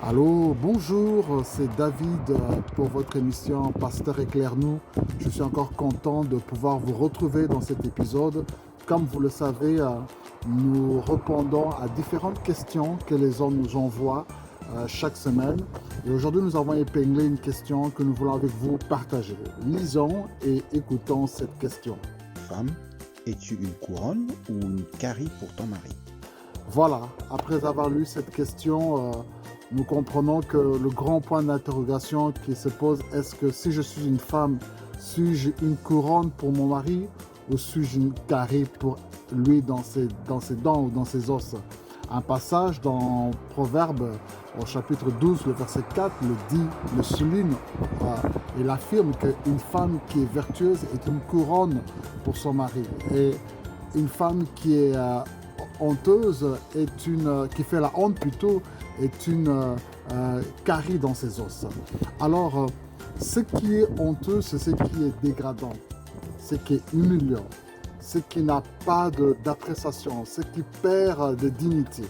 Allô, bonjour, c'est David pour votre émission Pasteur éclaire-nous. Je suis encore content de pouvoir vous retrouver dans cet épisode. Comme vous le savez, nous répondons à différentes questions que les hommes nous envoient chaque semaine. Et aujourd'hui, nous avons épinglé une question que nous voulons avec vous partager. Lisons et écoutons cette question. Femme, es-tu une couronne ou une carie pour ton mari? Voilà, après avoir lu cette question, nous comprenons que le grand point d'interrogation qui se pose, est-ce que si je suis une femme, suis-je une couronne pour mon mari ou suis-je une carie pour lui dans ses dents ou dans ses os? Un passage dans Proverbe au chapitre 12, le verset 4 le dit, le souligne. Il affirme qu'une femme qui est vertueuse est une couronne pour son mari. Et une femme qui est honteuse qui fait la honte plutôt, est une carie dans ses os. Alors, ce qui est honteux, c'est ce qui est dégradant, ce qui est humiliant, ce qui n'a pas d'appréciation, ce qui perd de dignité.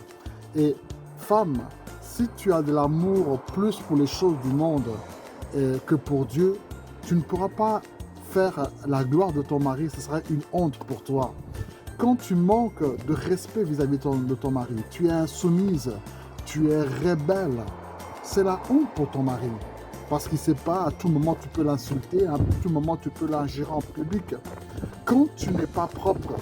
Et femme, si tu as de l'amour plus pour les choses du monde que pour Dieu, tu ne pourras pas faire la gloire de ton mari, ce sera une honte pour toi. Quand tu manques de respect vis-à-vis de ton mari, tu es insoumise, tu es rebelle, c'est la honte pour ton mari. Parce qu'il ne sait pas, à tout moment tu peux l'insulter, à tout moment tu peux l'ingérer en public. Quand tu n'es pas propre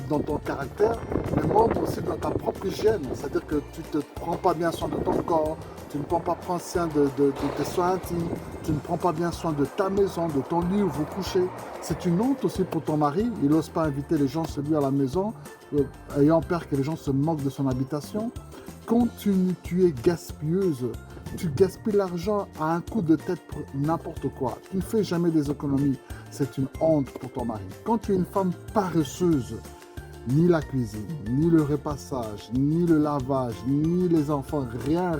dans ton caractère, mais montre aussi dans ta propre hygiène. C'est-à-dire que tu ne te prends pas bien soin de ton corps, tu ne prends pas bien soin de tes soins intimes, tu ne prends pas bien soin de ta maison, de ton lit où vous couchez. C'est une honte aussi pour ton mari. Il n'ose pas inviter les gens chez lui à la maison, ayant peur que les gens se moquent de son habitation. Quand tu es gaspilleuse, tu gaspilles l'argent à un coup de tête pour n'importe quoi. Tu ne fais jamais des économies. C'est une honte pour ton mari. Quand tu es une femme paresseuse, ni la cuisine, ni le repassage, ni le lavage, ni les enfants, rien,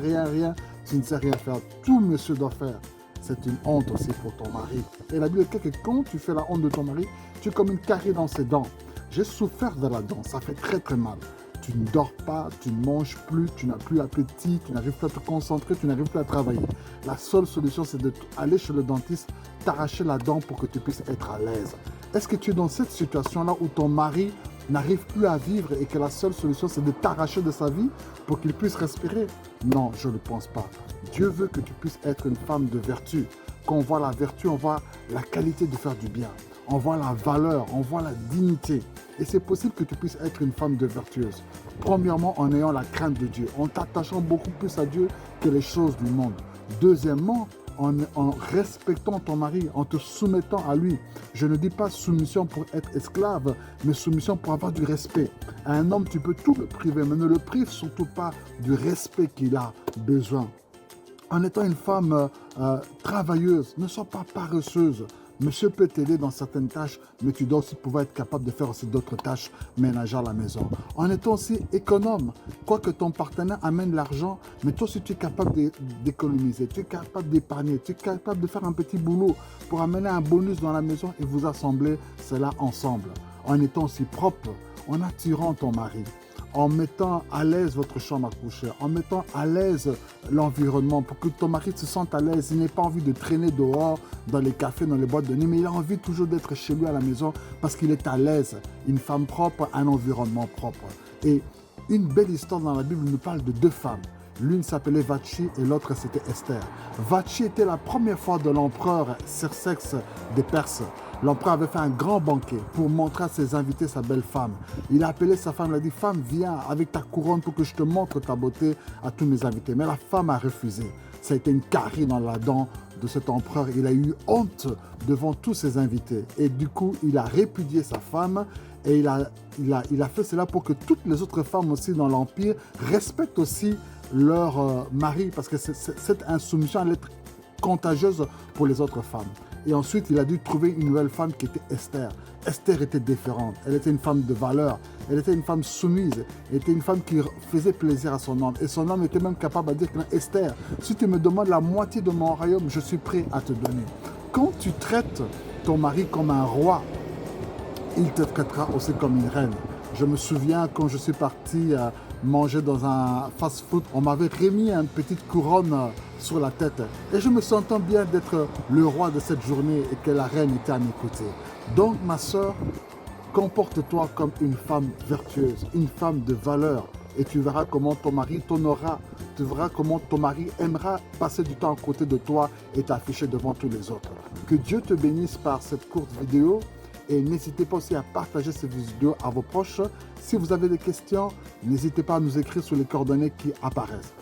tu ne sais rien faire. Tout monsieur doit faire. C'est une honte aussi pour ton mari. Et la Bible dit que quand tu fais la honte de ton mari, tu es comme une carie dans ses dents. J'ai souffert de la dent, ça fait très mal. Tu ne dors pas, tu ne manges plus, tu n'as plus appétit, tu n'arrives plus à te concentrer, tu n'arrives plus à travailler. La seule solution, c'est d'aller chez le dentiste, t'arracher la dent pour que tu puisses être à l'aise. Est-ce que tu es dans cette situation-là où ton mari n'arrive plus à vivre et que la seule solution, c'est de t'arracher de sa vie pour qu'il puisse respirer? Non, je ne pense pas. Dieu veut que tu puisses être une femme de vertu. Quand on voit la vertu, on voit la qualité de faire du bien. On voit la valeur, on voit la dignité. Et c'est possible que tu puisses être une femme de vertueuse. Premièrement, en ayant la crainte de Dieu, en t'attachant beaucoup plus à Dieu que les choses du monde. Deuxièmement, en respectant ton mari, en te soumettant à lui. Je ne dis pas soumission pour être esclave, mais soumission pour avoir du respect. À un homme, tu peux tout le priver, mais ne le prive surtout pas du respect qu'il a besoin. En étant une femme travailleuse, ne sois pas paresseuse. Monsieur peut t'aider dans certaines tâches, mais tu dois aussi pouvoir être capable de faire aussi d'autres tâches ménagères à la maison. En étant aussi économe, quoique ton partenaire amène l'argent, mais toi aussi tu es capable d'économiser, tu es capable d'épargner, tu es capable de faire un petit boulot pour amener un bonus dans la maison et vous assembler cela ensemble. En étant aussi propre, en attirant ton mari, en mettant à l'aise votre chambre à coucher, en mettant à l'aise l'environnement pour que ton mari se sente à l'aise. Il n'ait pas envie de traîner dehors, dans les cafés, dans les boîtes de nuit, mais il a envie toujours d'être chez lui à la maison parce qu'il est à l'aise. Une femme propre, un environnement propre. Et une belle histoire dans la Bible nous parle de deux femmes. L'une s'appelait Vachi et l'autre c'était Esther. Vachi était la première fois de l'empereur Xerxès des Perses. L'empereur avait fait un grand banquet pour montrer à ses invités sa belle femme. Il a appelé sa femme, il a dit « Femme, viens avec ta couronne pour que je te montre ta beauté à tous mes invités. » Mais la femme a refusé. Ça a été une carie dans la dent de cet empereur. Il a eu honte devant tous ses invités. Et du coup, il a répudié sa femme et il a fait cela pour que toutes les autres femmes aussi dans l'Empire respectent aussi leur mari, parce que cette insoumission allait être contagieuse pour les autres femmes. Et ensuite, il a dû trouver une nouvelle femme qui était Esther. Esther était différente. Elle était une femme de valeur. Elle était une femme soumise. Elle était une femme qui faisait plaisir à son homme. Et son homme était même capable de dire « Esther, si tu me demandes la moitié de mon royaume, je suis prêt à te donner. » Quand tu traites ton mari comme un roi, il te traitera aussi comme une reine. Je me souviens quand je suis parti mangeais dans un fast-food, on m'avait remis une petite couronne sur la tête. Et je me sentais bien d'être le roi de cette journée et que la reine était à mes côtés. Donc ma soeur, comporte-toi comme une femme vertueuse, une femme de valeur. Et tu verras comment ton mari t'honorera. Tu verras comment ton mari aimera passer du temps à côté de toi et t'afficher devant tous les autres. Que Dieu te bénisse par cette courte vidéo. Et n'hésitez pas aussi à partager cette vidéo à vos proches. Si vous avez des questions, n'hésitez pas à nous écrire sur les coordonnées qui apparaissent.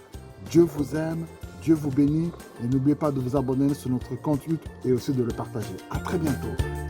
Dieu vous aime, Dieu vous bénit. Et n'oubliez pas de vous abonner sur notre compte YouTube et aussi de le partager. À très bientôt.